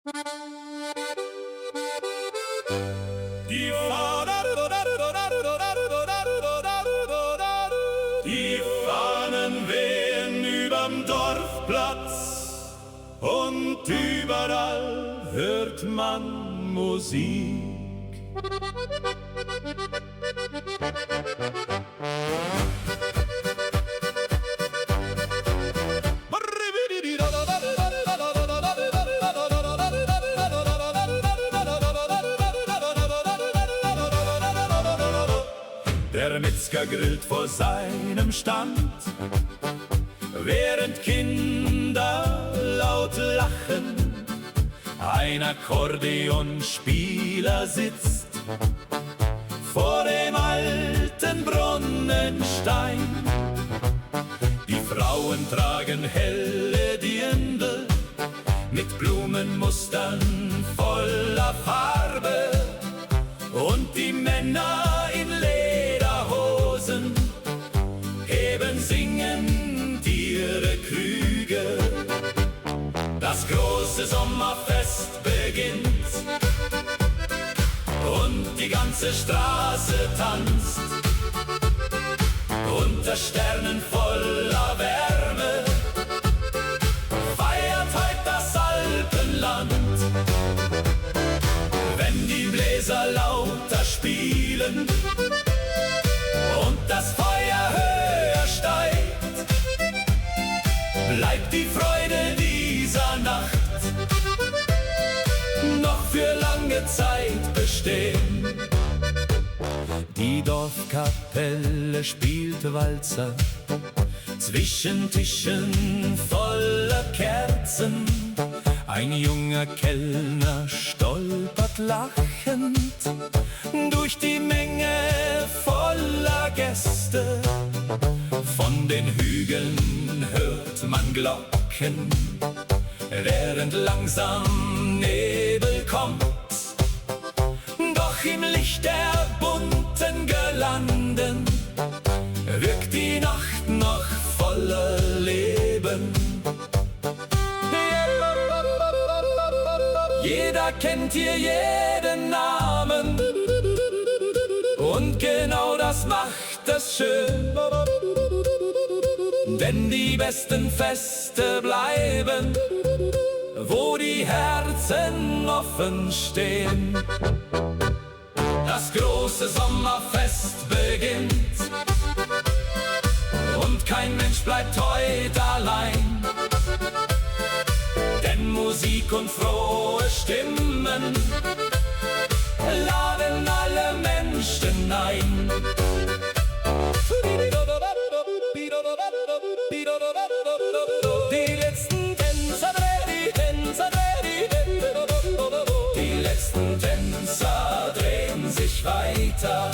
Die Fahnen wehen überm Dorfplatz und überall hört man Musik. Der Metzger grillt vor seinem Stand, während Kinder laut lachen. Ein Akkordeonspieler sitzt vor dem alten Brunnenstein. Die Frauen tragen helle Dirndl mit Blumenmustern voller Farbe und die Männer in Lederhosen heben singend ihre Krüge. Das große Sommerfest beginnt und die ganze Straße tanzt. Unter Sternen voller Wärme feiert heut das Alpenland. Wenn die Bläser lauter spielen und das Feuer höher steigt, bleibt die Freude dieser Nacht noch für lange Zeit bestehen. Die Dorfkapelle spielt Walzer zwischen Tischen voller Kerzen. Ein junger Kellner stolpert lachend durch die Menge voller Gäste. Von den Hügeln hört man Glocken, während langsam Nebel kommt. Doch im Licht der bunten Girlanden wirkt die Nacht noch voller Leben. Jeder kennt hier jeden Namen und genau das macht es schön. Denn die besten Feste bleiben, wo die Herzen offen stehen. Das große Sommerfest beginnt und kein Mensch bleibt heute allein. Denn Musik und frohe Stimmen laden alle Menschen ein. Die letzten Tänzer die letzten Tänzer drehen sich weiter.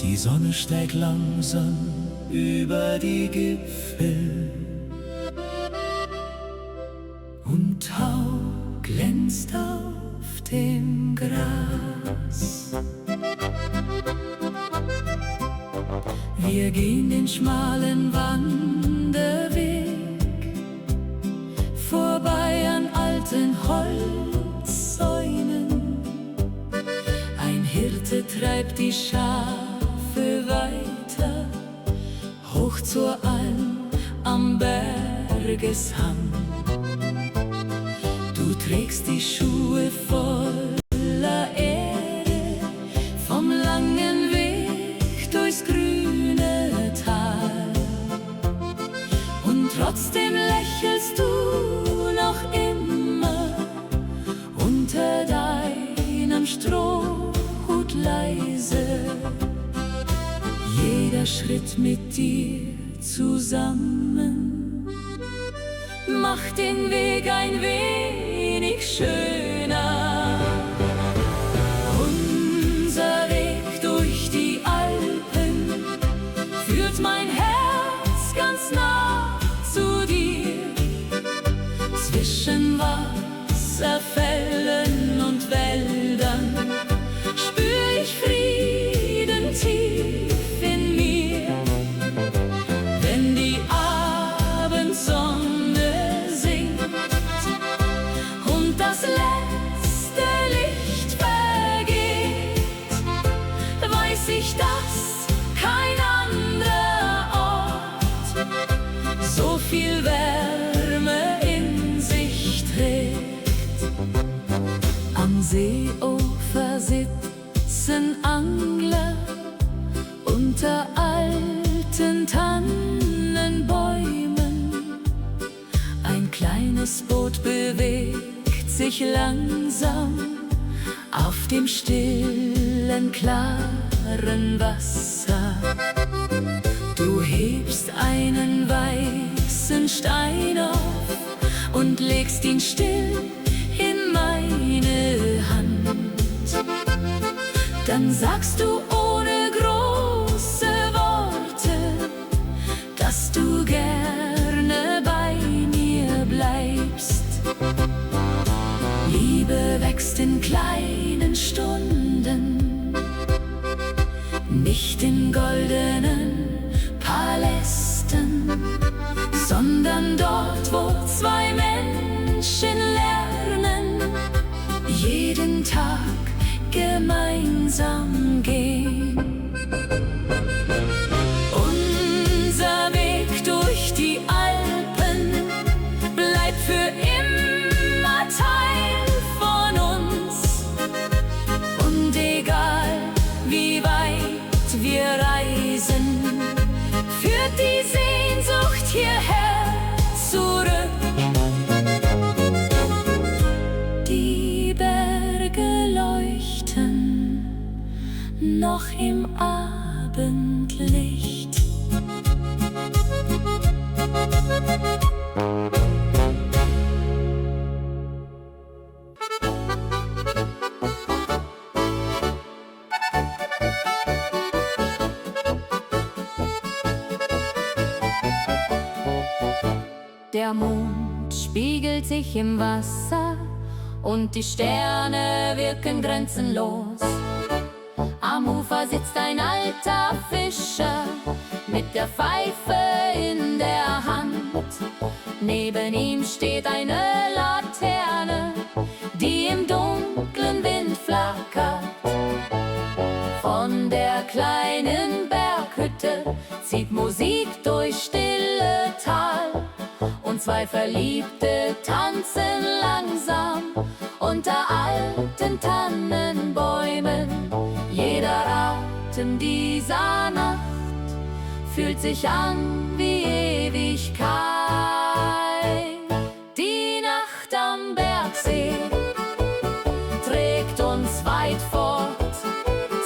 Die Sonne steigt langsam über die Gipfel und Tau glänzt auf dem Gras. Wir gehen den schmalen Wanderweg vorbei an alten Holzsäulen. Ein Hirte treibt die Schafe weiter hoch zur Alm am Bergeshang. Du trägst die Schuhe voller Erde vom langen Weg durchs grüne Tal. Und trotzdem lächelst du noch immer unter deinem Strohhut leise. Jeder Schritt mit dir zusammen macht den Weg ein wenig schöner. Unser Weg durch die Alpen führt mein Herz ganz nah zu dir. Zwischen Wasserfällen und Wäldern spür ich Frieden tief in mir. Seeufer sitzen Angler unter alten Tannenbäumen. Ein kleines Boot bewegt sich langsam auf dem stillen, klaren Wasser. Du hebst einen weißen Stein auf und legst ihn still in meine Hand. Dann sagst du ohne große Worte, dass du gerne bei mir bleibst. Liebe wächst in kleinen Stunden, nicht in goldenen Palästen, sondern dort, wo zwei Menschen lernen, jeden Tag gemeinsam gehen. Unser Weg durch die Alpen bleibt für immer Teil von uns. Und egal wie weit wir reisen, führt die Sehnsucht hierher zurück. Die Berge leuchten noch im Abendlicht. Der Mond spiegelt sich im Wasser und die Sterne wirken grenzenlos. Am Ufer sitzt ein alter Fischer mit der Pfeife in der Hand. Neben ihm steht eine Laterne, die im dunklen Wind flackert. Von der kleinen Berghütte zieht Musik durch stille Tal. Und zwei Verliebte tanzen langsam unter alten Tannenbäumen. Jeder Atem dieser Nacht fühlt sich an wie Ewigkeit. Die Nacht am Bergsee trägt uns weit fort.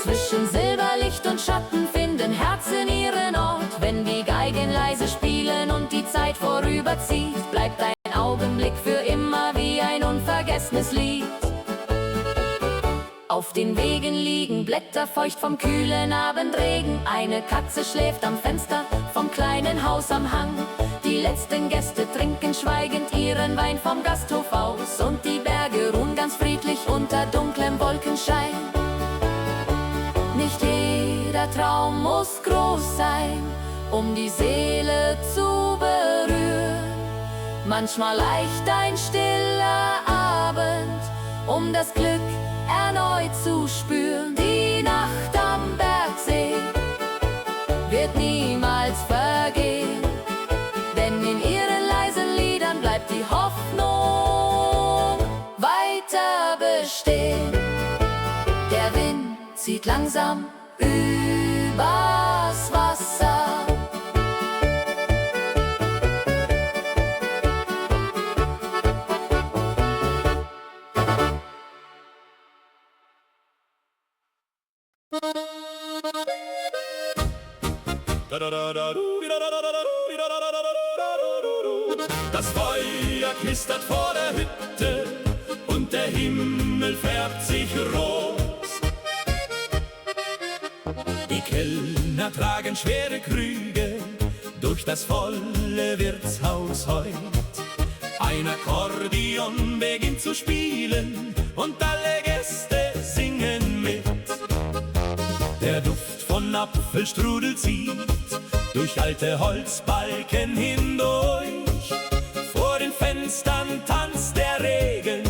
Zwischen Silberlicht und Schatten finden Herzen ihren Ort. Wenn die Geigen leise spielen und die Zeit vorüberzieht, bleibt ein Augenblick für immer wie ein unvergessenes Lied. Auf den Wegen liegen Blätter feucht vom kühlen Abendregen. Eine Katze schläft am Fenster vom kleinen Haus am Hang. Die letzten Gäste trinken schweigend ihren Wein vom Gasthof aus. Und die Berge ruhen ganz friedlich unter dunklem Wolkenschein. Nicht jeder Traum muss groß sein, um die Seele zu berühren. Manchmal leicht ein stiller Abend, um das Glück erneut zu spüren. Die Nacht am Bergsee wird niemals vergehen, denn in ihren leisen Liedern bleibt die Hoffnung weiter bestehen. Der Wind zieht langsam übers Wasser. Das Feuer knistert vor der Hütte und der Himmel färbt sich rot. Die Kellner tragen schwere Krüge durch das volle Wirtshaus heut. Ein Akkordeon beginnt zu spielen und alle Gäste singen mit. Der Duft von Apfelstrudel zieht durch alte Holzbalken hindurch. Vor den Fenstern tanzt der Regen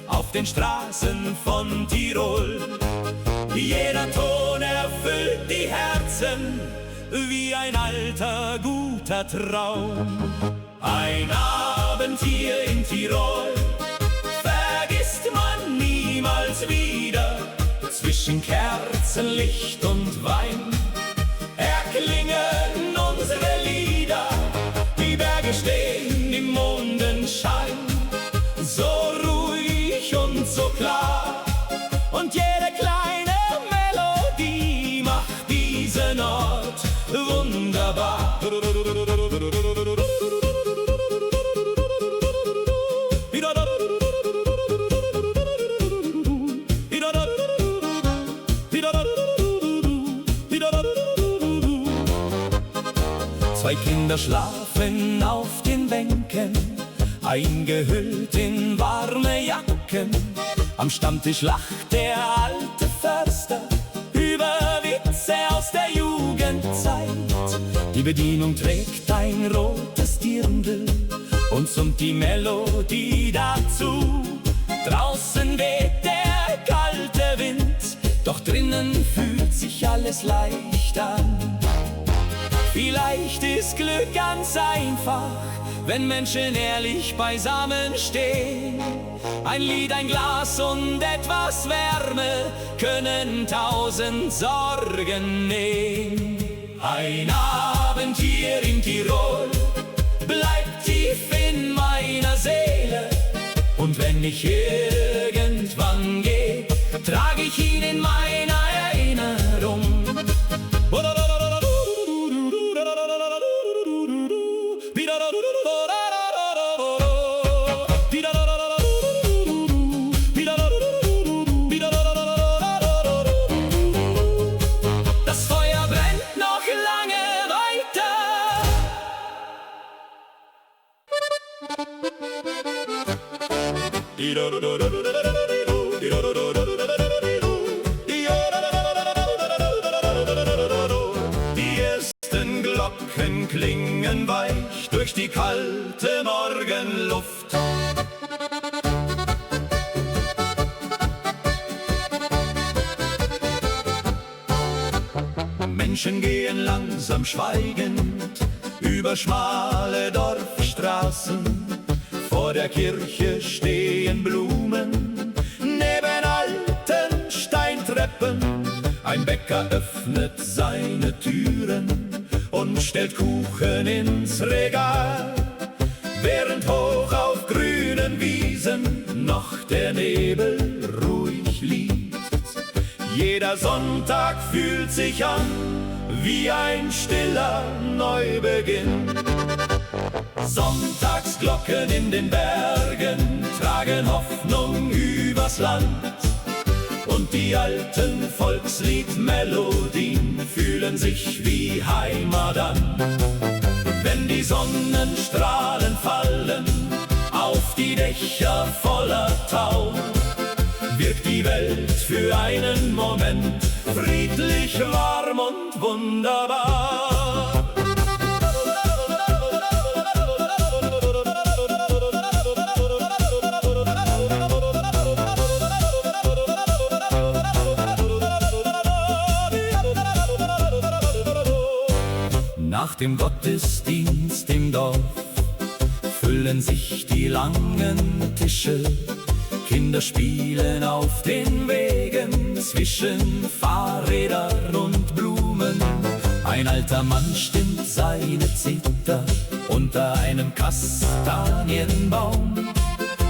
auf den Straßen von Tirol. Jeder Ton erfüllt die Herzen wie ein alter, guter Traum. Ein Abend hier in Tirol vergisst man nie niemals wieder. Zwischen Kerzenlicht und Wein erklingen unsere Lieder. Die Berge stehen im Mondenschein, so ruhig und so klar. Und jede kleine Melodie macht diesen Ort wunderbar. Zwei Kinder schlafen auf den Bänken, eingehüllt in warme Jacken. Am Stammtisch lacht der alte Förster über Witze aus der Jugendzeit. Die Bedienung trägt ein rotes Dirndl und summt die Melodie dazu. Draußen weht der kalte Wind, doch drinnen fühlt sich alles leicht an. Vielleicht ist Glück ganz einfach, wenn Menschen ehrlich beisammen stehen. Ein Lied, ein Glas und etwas Wärme können 1000 Sorgen nehmen. Ein Abend hier in Tirol bleibt tief in meiner Seele. Und wenn ich irgendwann gehe, trage ich ihn in meiner Erinnerung. Das Feuer brennt noch lange weiter. Die ersten Glocken klingen weich durch die kalte Morgenluft. Menschen gehen langsam schweigend über schmale Dorfstraßen. Vor der Kirche stehen Blumen neben alten Steintreppen. Ein Bäcker öffnet seine Türen und stellt Kuchen ins Regal, während hoch auf grünen Wiesen noch der Nebel ruhig liegt. Jeder Sonntag fühlt sich an wie ein stiller Neubeginn. Sonntagsglocken in den Bergen tragen Hoffnung übers Land. Und die alten Volksliedmelodien fühlen sich wie Heimat an. Wenn die Sonnenstrahlen fallen auf die Dächer voller Tau, wirkt die Welt für einen Moment friedlich, warm und wunderbar. Nach dem Gottesdienst im Dorf füllen sich die langen Tische. Kinder spielen auf den Wegen zwischen Fahrrädern und Blumen. Ein alter Mann stimmt seine Zither unter einem Kastanienbaum.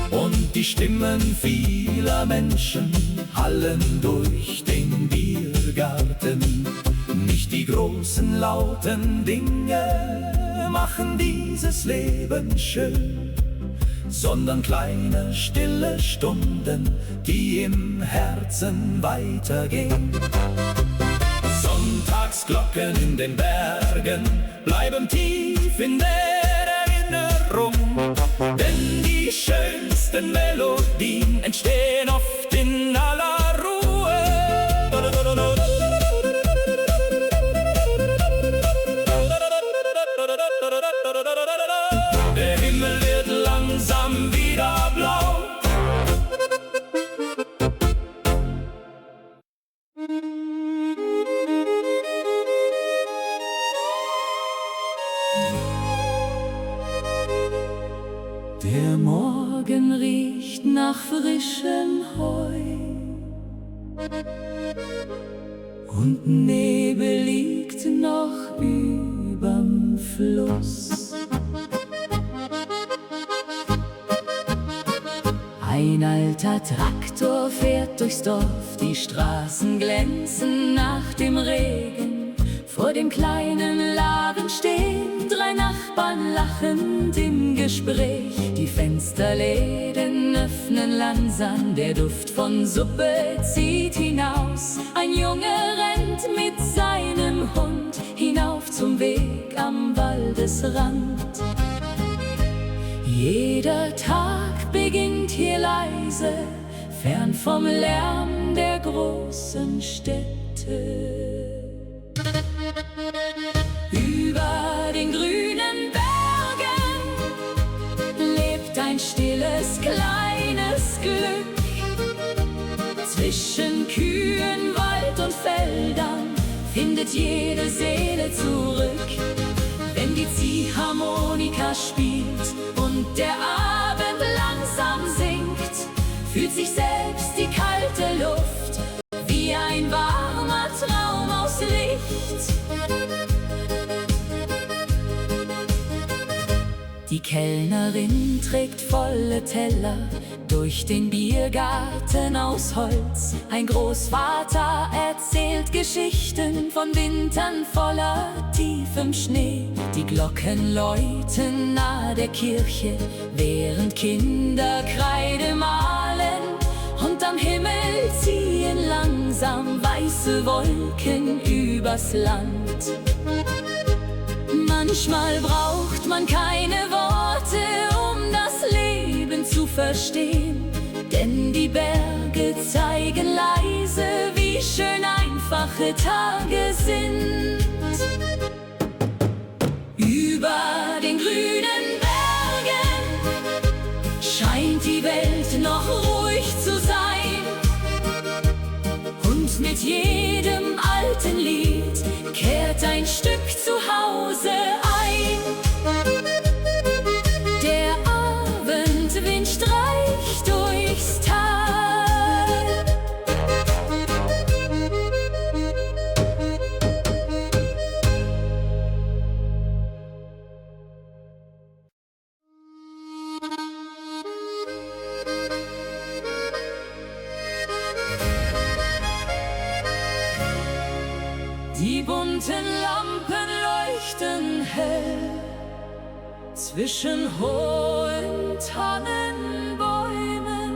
Und die Stimmen vieler Menschen hallen durch den Biergarten. Nicht die großen lauten Dinge machen dieses Leben schön, sondern kleine stille Stunden, die im Herzen weitergehen. Sonntagsglocken in den Bergen bleiben tief in der Erinnerung, denn die schönsten Melodien entstehen oft in aller Ruhe. Der Himmel wird langsam wieder blau. Der Morgen Morgen riecht nach frischem Heu und Nebel liegt noch überm Fluss. Ein alter Traktor fährt durchs Dorf, die Straßen glänzen nach dem Regen. Vor dem kleinen Laden stehen 3 Nachbarn lachend im Gespräch. Die Fensterläden öffnen langsam, der Duft von Suppe zieht hinaus. Ein Junge rennt mit seinem Hund hinauf zum Weg am Waldesrand. Jeder Tag beginnt hier leise, fern vom Lärm der großen Städte. Über den grünen Bergen lebt ein stilles, kleines Glück. Zwischen Kühen, Wald und Feldern findet jede Seele zurück. Wenn die Ziehharmonika spielt und der Abend langsam sinkt, fühlt sich selbst die kalte Luft wie ein warmer Traum aus Licht. Die Kellnerin trägt volle Teller durch den Biergarten aus Holz. Ein Großvater erzählt Geschichten von Wintern voller tiefem Schnee. Die Glocken läuten nahe der Kirche, während Kinder Kreide malen. Und am Himmel ziehen langsam weiße Wolken übers Land. Manchmal braucht man keine Worte, um das Leben zu verstehen, denn die Berge zeigen leise, wie schön einfache Tage sind. Über den grünen Bergen scheint die Welt noch ruhig zu sein, und mit jedem alten Lied kehrt ein Stück zu Hause ein. Der Abendwind streicht durchs Tal. Die bunten Lampen leuchten hell zwischen hohen Tannenbäumen.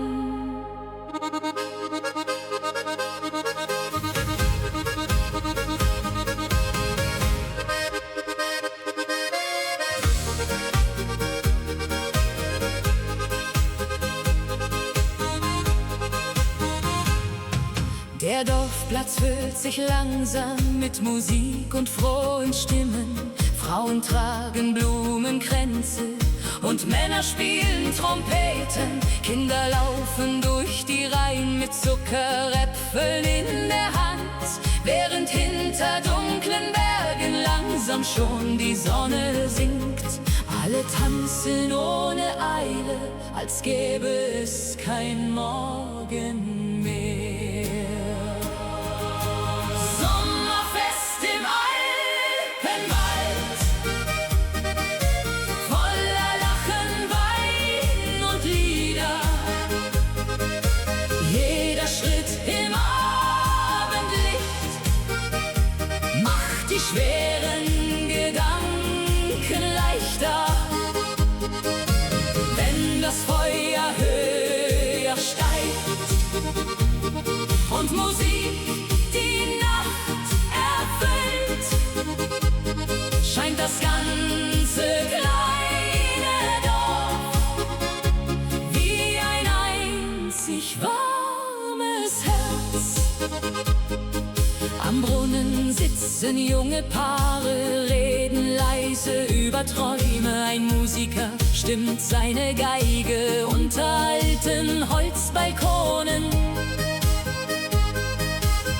Der Dorfplatz füllt sich langsam mit Musik und frohen Stimmen. Frauen tragen Blumenkränze und Männer spielen Trompeten. Kinder laufen durch die Reihen mit Zuckeräpfeln in der Hand, während hinter dunklen Bergen langsam schon die Sonne sinkt. Alle tanzen ohne Eile, als gäbe es kein Morgen mehr. Sommerfest im Alpenwald, voller Lachen, Wein und Lieder. Jeder Schritt im Abendlicht macht die schweren Gedanken leichter. Wenn das Feuer höher steigt und Musik die Nacht erfüllt, scheint das ganze kleine Dorf wie ein einzig warmes Herz. Am Brunnen sitzen junge Paare, reden leise über Träume. Ein Musiker stimmt seine Geige unter alten Holzbalkonen.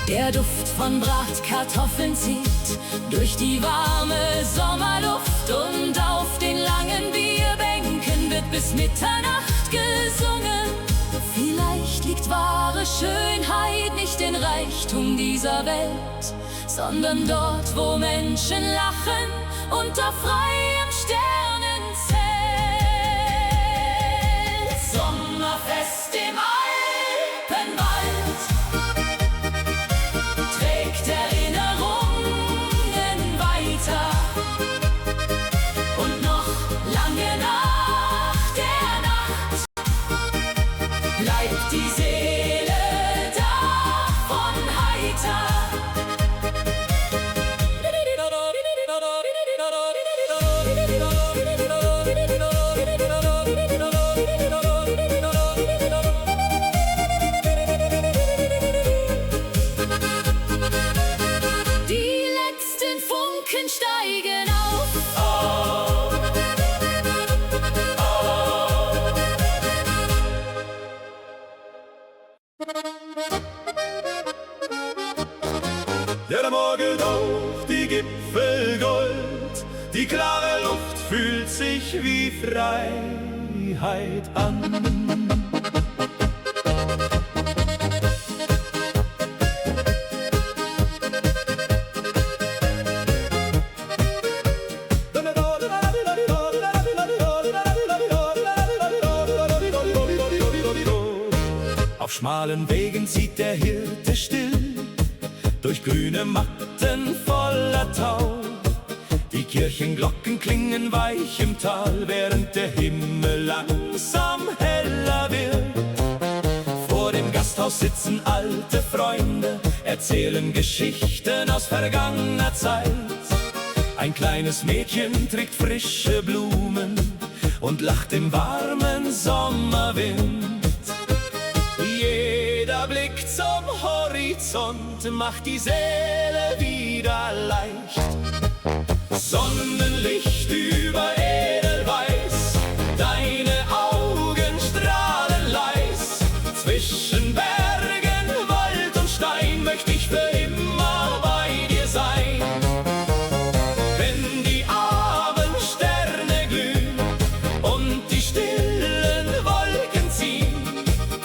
Der Duft von Bratkartoffeln zieht durch die warme Sommerluft, und auf den langen Bierbänken wird bis Mitternacht leicht gesungen. Vielleicht liegt wahre Schönheit nicht in Reichtum dieser Welt, sondern dort, wo Menschen lachen unter freiem Sternenzelt. Sommerfest im Alpenwald trägt Erinnerungen weiter. Und noch lange nach der Nacht bleibt die Seele davon heiter. Die letzten Funken steigen auf. Der Morgen hoch, die Gipfel gold, die klare Luft fühlt sich wie Freiheit an. Auf schmalen Wegen zieht der Hirte still durch grüne Matten voller Tau. Die Kirchenglocken klingen weich im Tal, während der Himmel langsam heller wird. Vor dem Gasthaus sitzen alte Freunde, erzählen Geschichten aus vergangener Zeit. Ein kleines Mädchen trägt frische Blumen und lacht im warmen Sommerwind. Jeder Blick zum Horizont macht die Seele wieder leicht. Sonnenlicht über Edelweiß, deine Augen strahlen leis. Zwischen Bergen, Wald und Stein möchte ich für immer bei dir sein. Wenn die Abendsterne glühen und die stillen Wolken ziehen,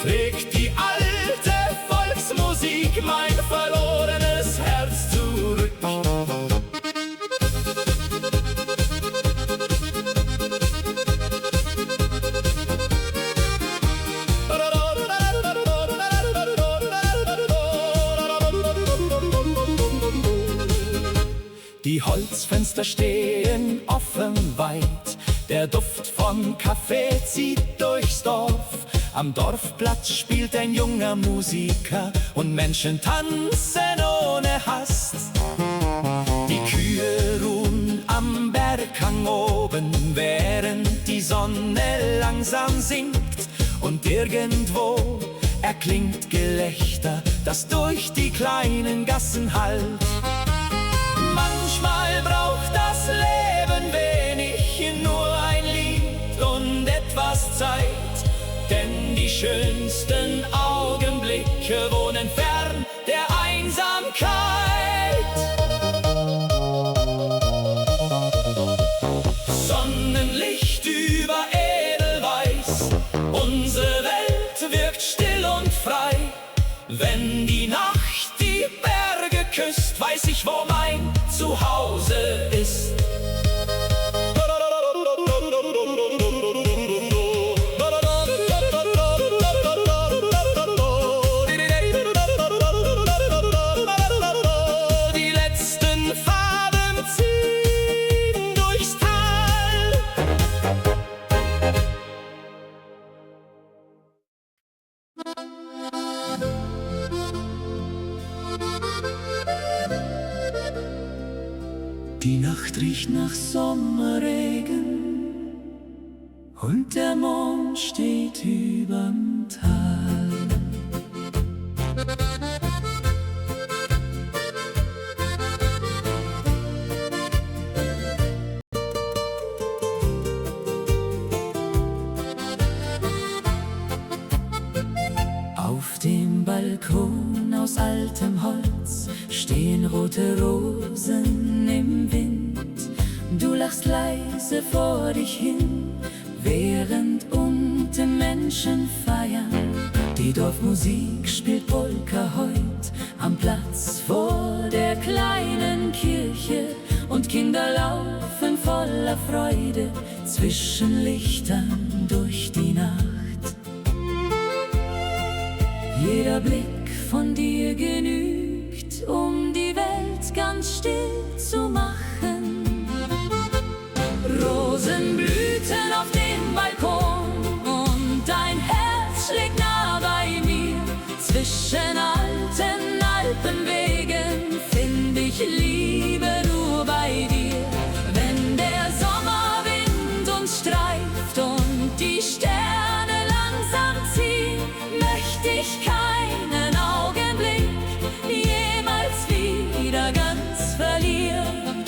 trägt die alte Volksmusik mein verlorenes Herz zurück. Die Holzfenster stehen offen weit, der Duft von Kaffee zieht durchs Dorf. Am Dorfplatz spielt ein junger Musiker und Menschen tanzen ohne Hast. Die Kühe ruhen am Berghang oben, während die Sonne langsam sinkt. Und irgendwo erklingt Gelächter, das durch die kleinen Gassen hallt. Manchmal braucht das Leben wenig, nur ein Lied und etwas Zeit. Denn die schönsten Augenblicke wohnen fern der Einsamkeit. Sonnenlicht über Edelweiß, unsere Welt wirkt still und frei. Wenn die Nacht die Berge küsst, weiß ich, wo mein Zuhause ist. Die letzten Farben ziehen durchs Tal. Die Nacht riecht nach Sommerregen und der Mond steht überm Tal. Auf dem Balkon aus altem Holz stehen rote Rosen im Wind. Du lachst leise vor dich hin, während unter bunte Menschen feiern. Die Dorfmusik spielt Polka heut am Platz vor der kleinen Kirche, und Kinder laufen voller Freude zwischen Lichtern durch die Nacht. Jeder Blick von dir genügt, um die Welt ganz still zu machen. Rosen blühten auf dem Balkon und dein Herz schlägt nah bei mir. Zwischen alten Alpenwegen find ich Liebe nur bei dir. Wenn der Sommerwind uns streift und die Sterne langsam ziehen, möchte ich keinen Augenblick jemals wieder ganz verlieren.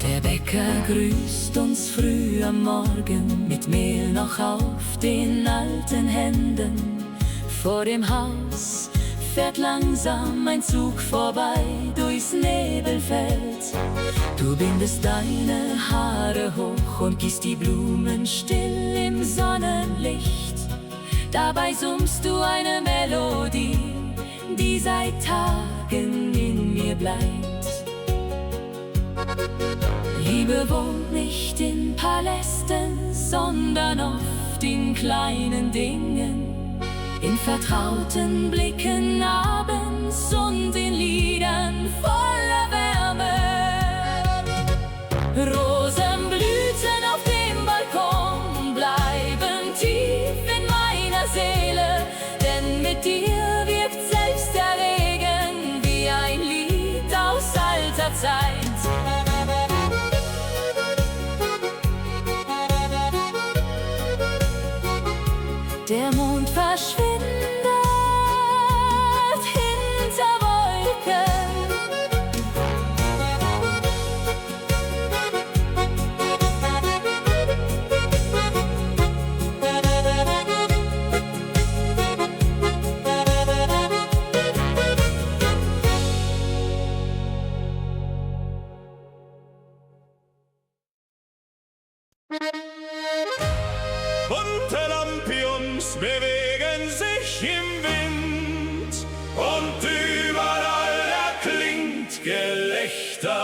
Der Bäcker grüßt uns früh am Morgen mit Mehl noch auf den alten Händen. Vor dem Haus fährt langsam ein Zug vorbei durchs Nebelfeld. Du bindest deine Haare hoch und gießt die Blumen still im Sonnenlicht. Dabei summst du eine Melodie, die seit Tagen in mir bleibt. Liebe wohnt nicht in Palästen, sondern oft in kleinen Dingen. In vertrauten Blicken abends und in Liedern voller Wärme. Rosenblüten auf dem Balkon bleiben tief in meiner Seele, denn mit dir wirkt selbst der Regen wie ein Lied aus alter Zeit. Der Mond verschwindet hinter Wolken. Bunte Lampions bewegen sich im Wind und überall erklingt Gelächter.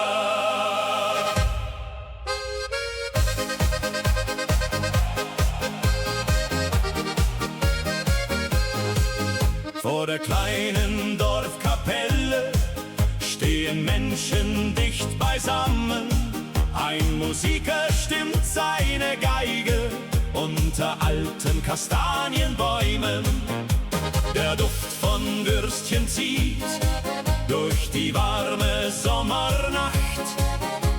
Vor der kleinen Dorfkapelle stehen Menschen dicht beisammen. Ein Musiker stimmt seine Geige unter alten Kastanienbäumen. Der Duft von Würstchen zieht durch die warme Sommernacht,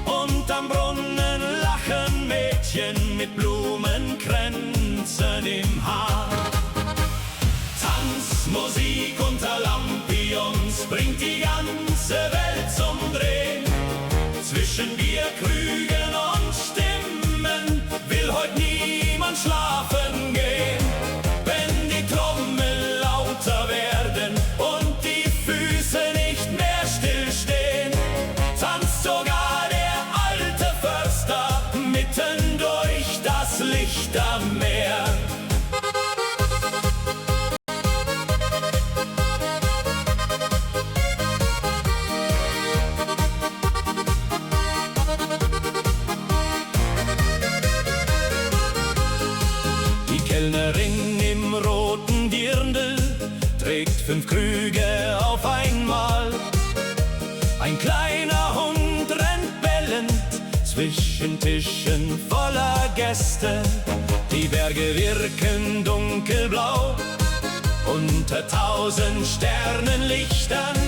und am Brunnen lachen Mädchen mit Blumenkränzen im Haar. Tanzmusik unter Lampions bringt die ganze Welt zum Drehen. Zwischen Bierkrügen und Stimmen will heut niemand schlafen gehen. Wenn die Trommel lauter werden und die Füße nicht mehr stillstehen, tanzt sogar der alte Förster mitten durch das Lichtermeer. Kellnerin im roten Dirndl trägt 5 Krüge auf einmal. Ein kleiner Hund rennt bellend zwischen Tischen voller Gäste. Die Berge wirken dunkelblau unter 1000 Sternenlichtern,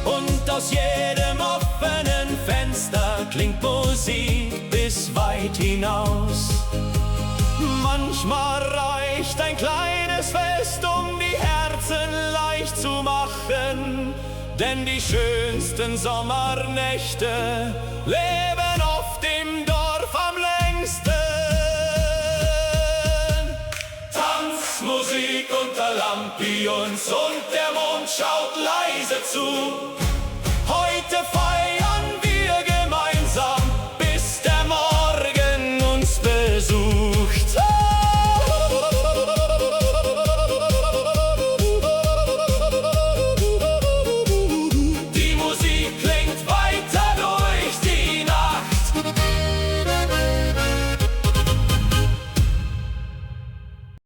und aus jedem offenen Fenster klingt Musik bis weit hinaus. Manchmal reicht ein kleines Fest, um die Herzen leicht zu machen, denn die schönsten Sommernächte leben oft im Dorf am längsten. Tanzmusik unter Lampions und der Mond schaut leise zu. Heute feiern